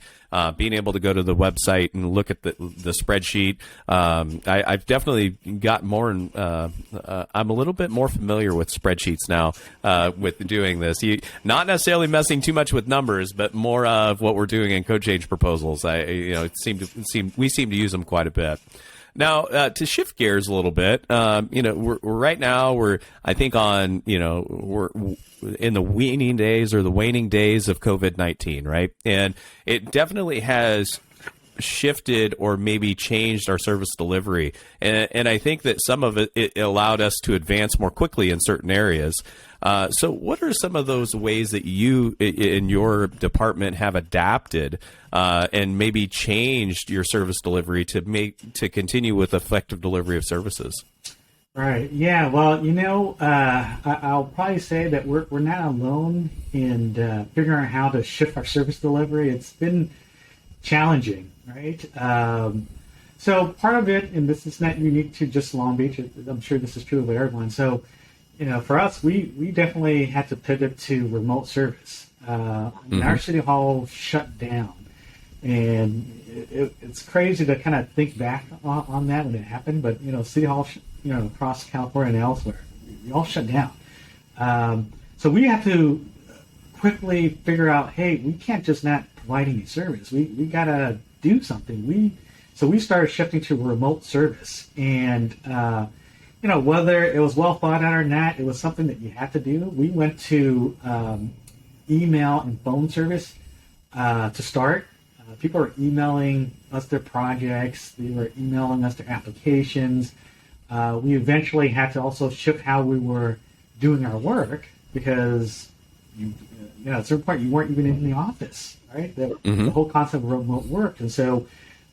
being able to go to the website and look at the spreadsheet, I've definitely got more. I'm a little bit more familiar with spreadsheets now with doing this. Not necessarily messing too much with numbers, but more of what we're doing in code change proposals. We seem to use them quite a bit. Now, to shift gears a little bit, we're right now we're I think on we're in the waning days of COVID-19, right? And it definitely has shifted or maybe changed our service delivery, and I think that some of it allowed us to advance more quickly in certain areas. So what are some of those ways that you in your department have adapted and maybe changed your service delivery to continue with effective delivery of services? Right. Yeah. Well, I'll probably say that we're not alone in figuring out how to shift our service delivery. It's been challenging, right? So part of it, and this is not unique to just Long Beach. I'm sure this is true of everyone. So, for us, we definitely had to pivot to remote service. Our city hall shut down, and it's crazy to kind of think back on that when it happened. But city hall, across California and elsewhere, we all shut down. So we had to quickly figure out, hey, we can't just not provide any service. We gotta do something. So we started shifting to remote service, and whether it was well thought out or not, it was something that you had to do. We went to email and phone service to start. People were emailing us their projects. They were emailing us their applications. We eventually had to also shift how we were doing our work because, at a certain point, you weren't even in the office, right? The whole concept of remote work. And so,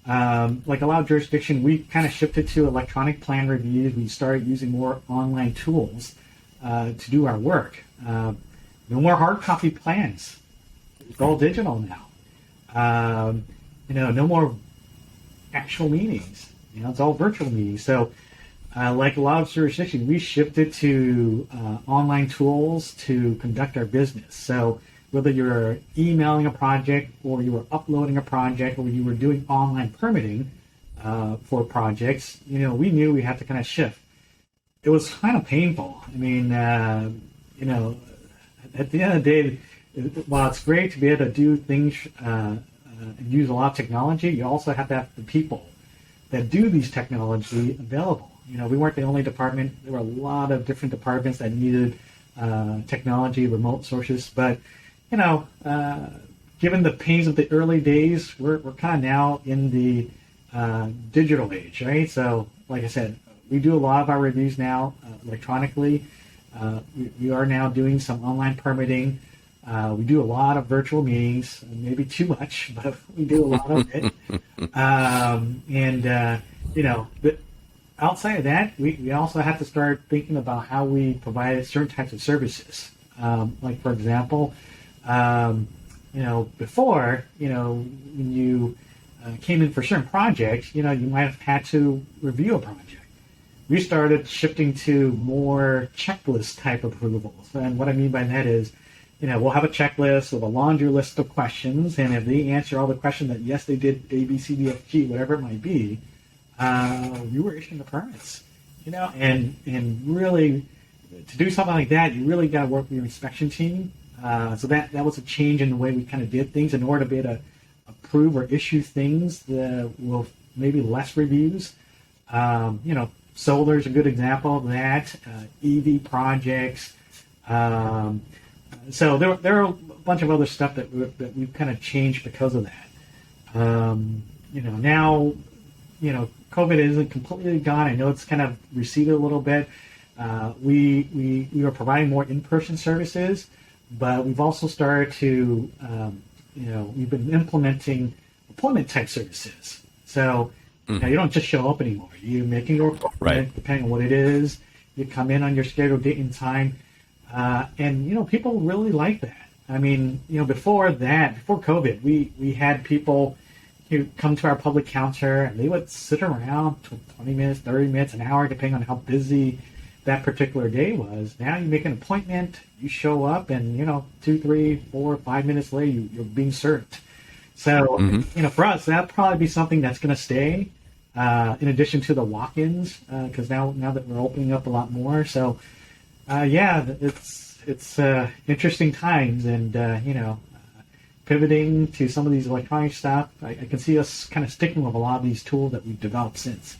like a lot of jurisdiction, we kind of shifted to electronic plan reviews. We started using more online tools to do our work. No more hard copy plans. It's all digital now. No more actual meetings. It's all virtual meetings. So, like a lot of jurisdictions, we shifted to online tools to conduct our business. So whether you're emailing a project or you were uploading a project or you were doing online permitting for projects, we knew we had to kind of shift. It was kind of painful. I mean, at the end of the day, while it's great to be able to do things and use a lot of technology, you also have to have the people that do these technology available. We weren't the only department. There were a lot of different departments that needed technology, remote sources. But, given the pains of the early days, we're kind of now in the digital age, right? So, like I said, we do a lot of our reviews now electronically. We are now doing some online permitting. We do a lot of virtual meetings, maybe too much, but we do a lot of it. Outside of that, we also have to start thinking about how we provide certain types of services. Like, for example, before, when you came in for certain projects, you might have had to review a project. We started shifting to more checklist type approvals. And what I mean by that is, we'll have a checklist with a laundry list of questions, and if they answer all the questions that, yes, they did A, B, C, D, F, G, whatever it might be, you were issuing the permits, and really to do something like that, you really got to work with your inspection team. So that was a change in the way we kind of did things in order to be able to approve or issue things that will maybe less reviews. Solar is a good example of that. EV projects. So there are a bunch of other stuff that we've kind of changed because of that. Now, COVID isn't completely gone. I know it's kind of receded a little bit. We are providing more in-person services, but we've also started to, we've been implementing appointment type services. So you don't just show up anymore. You're making your appointment, right, depending on what it is. You come in on your scheduled date and time. And people really like that. I mean, before COVID, we had people who come to our public counter and they would sit around 20 minutes, 30 minutes, an hour, depending on how busy that particular day was. Now you make an appointment, you show up, and 2, 3, 4, 5 minutes later you're being served. So for us, that'll probably be something that's going to stay. In addition to the walk-ins, because now that we're opening up a lot more. So it's interesting times, and pivoting to some of these electronic stuff. I can see us kind of sticking with a lot of these tools that we've developed since.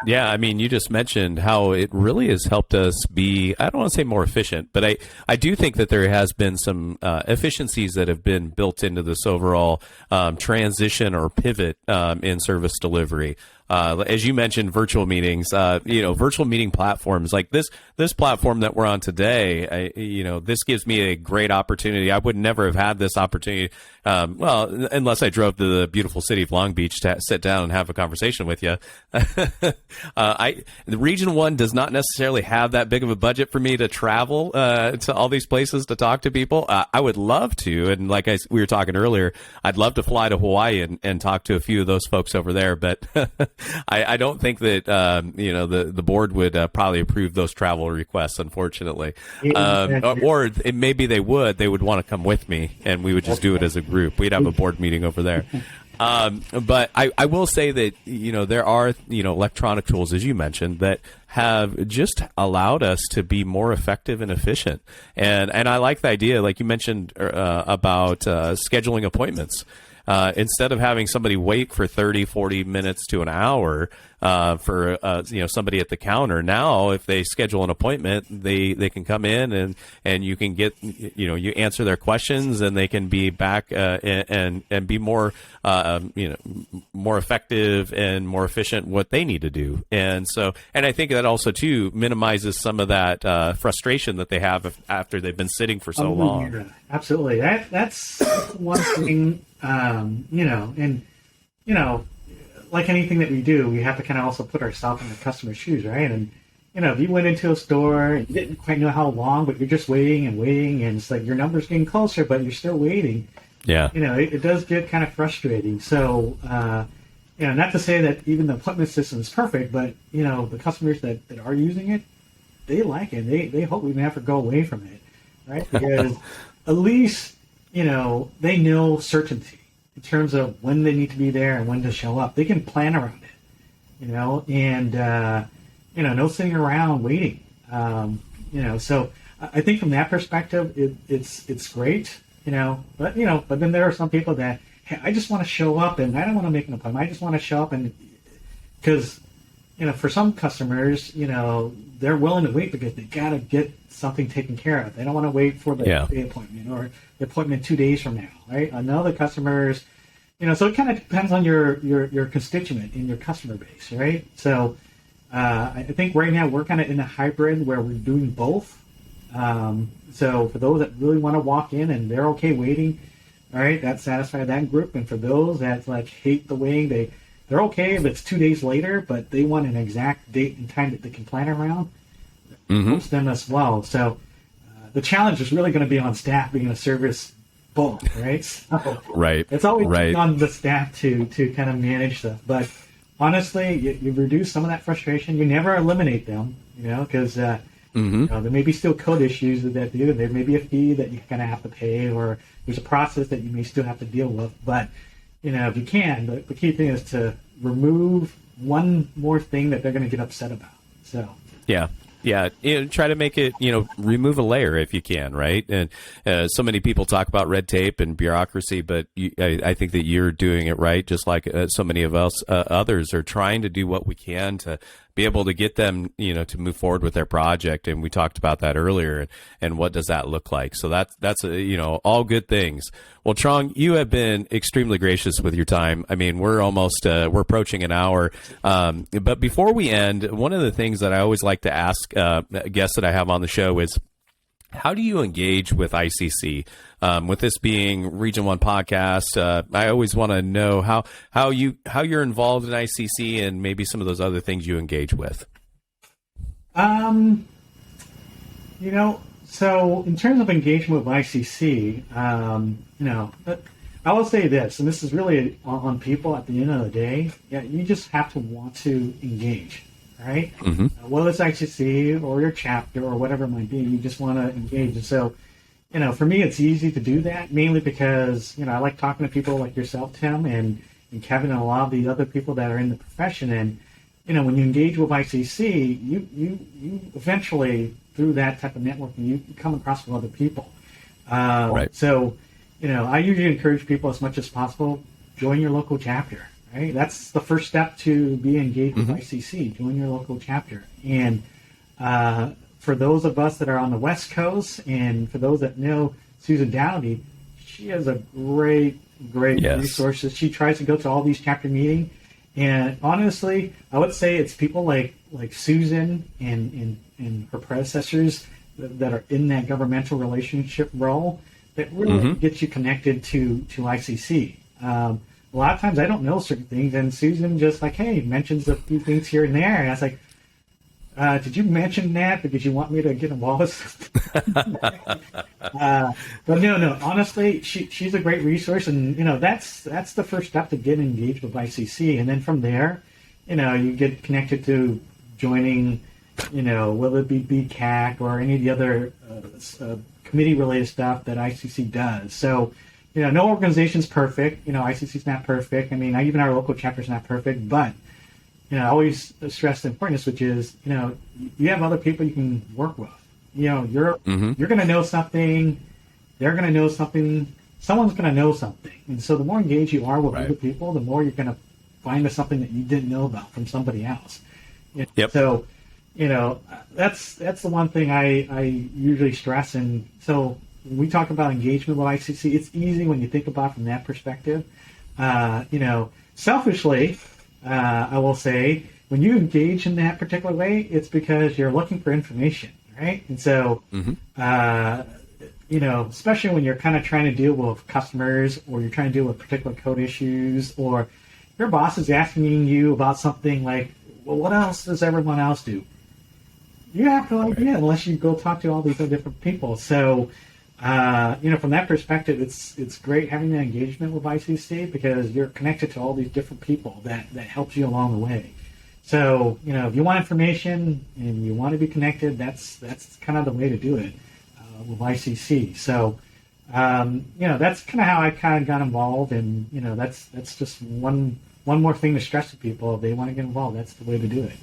Yeah, I mean, you just mentioned how it really has helped us be, I don't want to say more efficient, but I do think that there has been some efficiencies that have been built into this overall transition or pivot in service delivery. As you mentioned, virtual meetings, virtual meeting platforms like this platform that we're on today, this gives me a great opportunity. I would never have had this opportunity, unless I drove to the beautiful city of Long Beach to sit down and have a conversation with you. The Region 1 does not necessarily have that big of a budget for me to travel to all these places to talk to people. I would love to, and like we were talking earlier, I'd love to fly to Hawaii and talk to a few of those folks over there, but I don't think that the board would probably approve those travel requests, unfortunately. Or maybe they would want to come with me, and we would just do it as a group. We'd have a board meeting over there. But I will say that there are electronic tools, as you mentioned, that have just allowed us to be more effective and efficient. And I like the idea, like you mentioned, about scheduling appointments. Instead of having somebody wait for 30, 40 minutes to an hour for somebody at the counter, now if they schedule an appointment, they can come in and you can get you answer their questions, and they can be back and be more more effective and more efficient what they need to do. And I think that also too minimizes some of that frustration that they have after they've been sitting for so long. Yeah, absolutely. That's one thing. Like anything that we do, we have to kind of also put ourselves in the customer's shoes, right? And, if you went into a store and you didn't quite know how long, but you're just waiting, and it's like your number's getting closer, but you're still waiting. Yeah. It does get kind of frustrating. So, not to say that even the appointment system is perfect, but, the customers that are using it, they like it. They hope we never go away from it, right? Because at least, they know certainty in terms of when they need to be there and when to show up. They can plan around it, and, no sitting around waiting, so I think from that perspective, it's great, but then there are some people that, hey, I just want to show up and I don't want to make an appointment. I just want to show up, and because, for some customers, they're willing to wait because they got to get something taken care of. They don't want to wait for the day appointment or the appointment 2 days from now, right? Another customers, so it kind of depends on your constituent in your customer base, right? So I think right now we're kind of in a hybrid where we're doing both. So for those that really want to walk in and they're okay waiting, all right, that satisfies that group. And for those that hate the waiting, they're okay if it's 2 days later, but they want an exact date and time that they can plan around. Most them as well. So the challenge is really going to be on staff being a service bulk, right? So right. It's always on the staff to kind of manage stuff. But honestly, you reduce some of that frustration. You never eliminate them, because there may be still code issues that do. There may be a fee that you kind of have to pay, or there's a process that you may still have to deal with. But if you can, the key thing is to remove one more thing that they're going to get upset about. So yeah, try to make it, remove a layer if you can, right? And so many people talk about red tape and bureaucracy, but I think that you're doing it right, just like so many of us others are trying to do what we can to be able to get them, to move forward with their project. And we talked about that earlier. And what does that look like? So that's all good things. Well, Truong, you have been extremely gracious with your time. I mean, we're we're approaching an hour. But before we end, one of the things that I always like to ask guests that I have on the show is, how do you engage with ICC? With this being Region 1 podcast, I always want to know how you're involved in ICC and maybe some of those other things you engage with. So in terms of engagement with ICC, I will say this, and this is really on people at the end of the day. Yeah, you just have to want to engage, right? Whether it's ICC or your chapter or whatever it might be, you just want to engage. And so, for me, it's easy to do that, mainly because, I like talking to people like yourself, Tim, and Kevin, and a lot of the other people that are in the profession. And, when you engage with ICC, you eventually, through that type of networking, you come across with other people. Right. So, I usually encourage people as much as possible, join your local chapter, right? That's the first step to be engaged with ICC, join your local chapter. And for those of us that are on the West Coast, and for those that know Susan Dowdy, she has a great resources. She tries to go to all these chapter meetings. And honestly, I would say it's people like Susan and her predecessors that are in that governmental relationship role that really gets you connected to ICC. A lot of times I don't know certain things, and Susan just mentions a few things here and there, and I was like, did you mention that because you want me to get involved with something? But no, honestly, she's a great resource, and that's the first step to get engaged with ICC, and then from there, you get connected to joining, whether it be BCAC or any of the other committee-related stuff that ICC does. So, no organization's perfect. ICC's not perfect. I mean, even our local chapter's not perfect, but I always stress the importance, which is, you have other people you can work with. You're going to know something, they're going to know something, someone's going to know something. And so the more engaged you are with other people, the more you're going to find something that you didn't know about from somebody else. Yep. So, that's the one thing I usually stress. And so when we talk about engagement with ICC, it's easy when you think about it from that perspective. Selfishly, I will say, when you engage in that particular way, it's because you're looking for information, right? And so, especially when you're kind of trying to deal with customers, or you're trying to deal with particular code issues, or your boss is asking you about something like, well, what else does everyone else do? You have no idea unless you go talk to all these other different people. So, from that perspective, it's great having that engagement with ICC because you're connected to all these different people that helps you along the way. So, if you want information and you want to be connected, that's kind of the way to do it with ICC. So, that's kind of how I kind of got involved, and that's just one more thing to stress to people. If they want to get involved, that's the way to do it.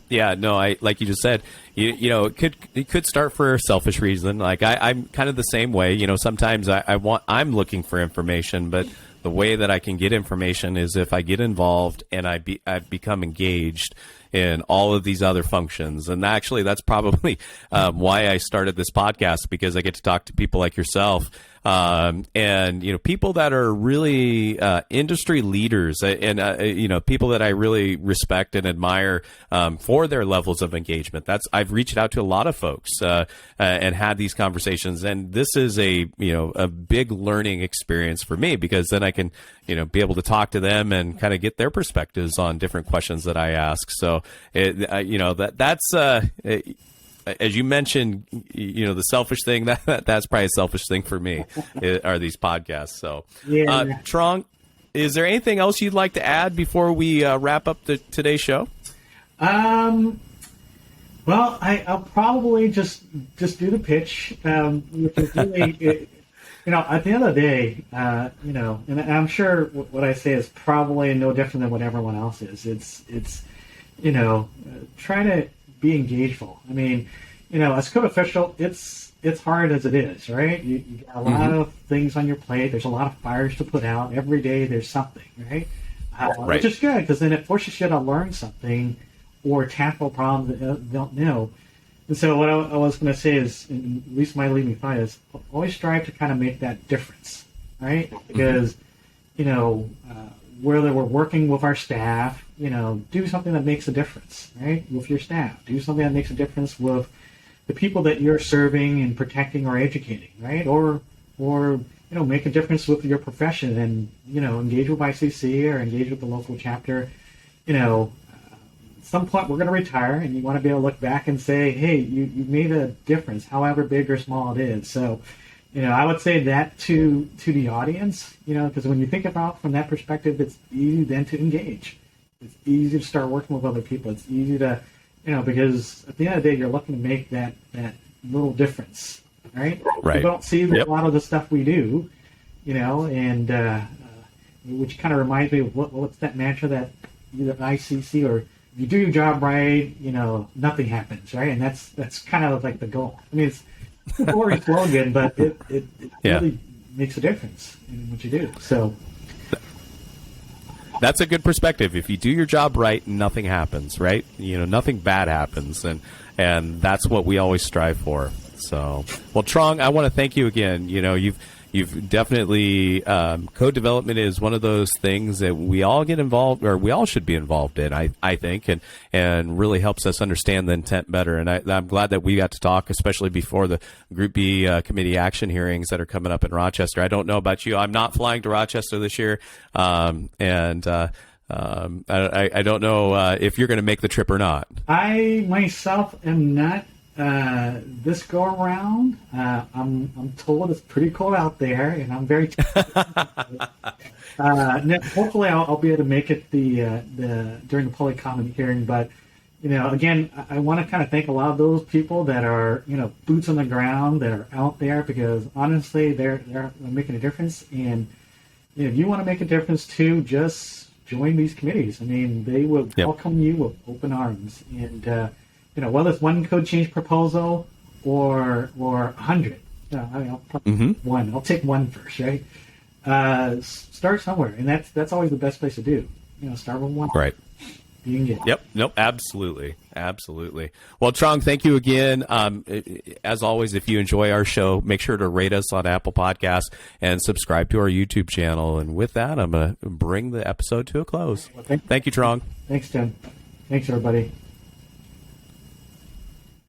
Yeah. No, I like you just said. It could start for a selfish reason. Like I'm kind of the same way. Sometimes I'm looking for information, but the way that I can get information is if I get involved and I become engaged in all of these other functions. And actually, that's probably why I started this podcast, because I get to talk to people like yourself. And people that are really industry leaders, and people that I really respect and admire for their levels of engagement. I've reached out to a lot of folks and had these conversations, and this is a big learning experience for me, because then I can be able to talk to them and kind of get their perspectives on different questions that I ask. So that's. As you mentioned, the selfish thing, that's probably a selfish thing for me, are these podcasts. So, Truong, is there anything else you'd like to add before we wrap up today's show? Well, I'll probably just do the pitch, which is really, at the end of the day, and I'm sure what I say is probably no different than what everyone else is. It's try to be engageful. I mean, as code official, it's hard as it is, right? You got a lot of things on your plate. There's a lot of fires to put out. Every day there's something, right? Which is good, because then it forces you to learn something or tackle problems that you don't know. And so what I was going to say is, at least my leading thought is, always strive to kind of make that difference, right? Because, whether we're working with our staff, do something that makes a difference, right? With your staff. Do something that makes a difference with the people that you're serving and protecting or educating, right? Or make a difference with your profession and, engage with ICC or engage with the local chapter. At some point we're going to retire, and you want to be able to look back and say, hey, you made a difference, however big or small it is. So, I would say that to the audience, because when you think about from that perspective, it's easy then to engage. It's easy to start working with other people. It's easy to, because at the end of the day, you're looking to make that little difference, right? Right. We don't see a lot of the stuff we do, and which kind of reminds me of what's that mantra that either ICC or if you do your job right, nothing happens, right? And that's kind of like the goal. I mean, it's a boring slogan, but it really makes a difference in what you do. So that's a good perspective. If you do your job right, nothing happens, right? Nothing bad happens, and that's what we always strive for. So, well, Truong, I want to thank you again. You've definitely code development is one of those things that we all get involved, or we all should be involved in, I think, and really helps us understand the intent better. And I'm glad that we got to talk, especially before the Group B committee action hearings that are coming up in Rochester. I don't know about you. I'm not flying to Rochester this year, and I don't know if you're going to make the trip or not. I myself am not. This go around, I'm told it's pretty cold out there, and I'm very. Hopefully, I'll be able to make it during the public comment hearing. But again, I want to kind of thank a lot of those people that are boots on the ground that are out there, because honestly, they're making a difference. And if you want to make a difference too, just join these committees. I mean, they will welcome you with open arms. And whether it's one code change proposal or 100, I'll probably one. I'll take one first, right? Start somewhere, and that's always the best place to do. Start with one. Right. You can get it. Yep. Nope. Absolutely. Well, Truong, thank you again. As always, if you enjoy our show, make sure to rate us on Apple Podcasts and subscribe to our YouTube channel. And with that, I'm going to bring the episode to a close. Thank you, Truong. Thanks, Tim. Thanks, everybody.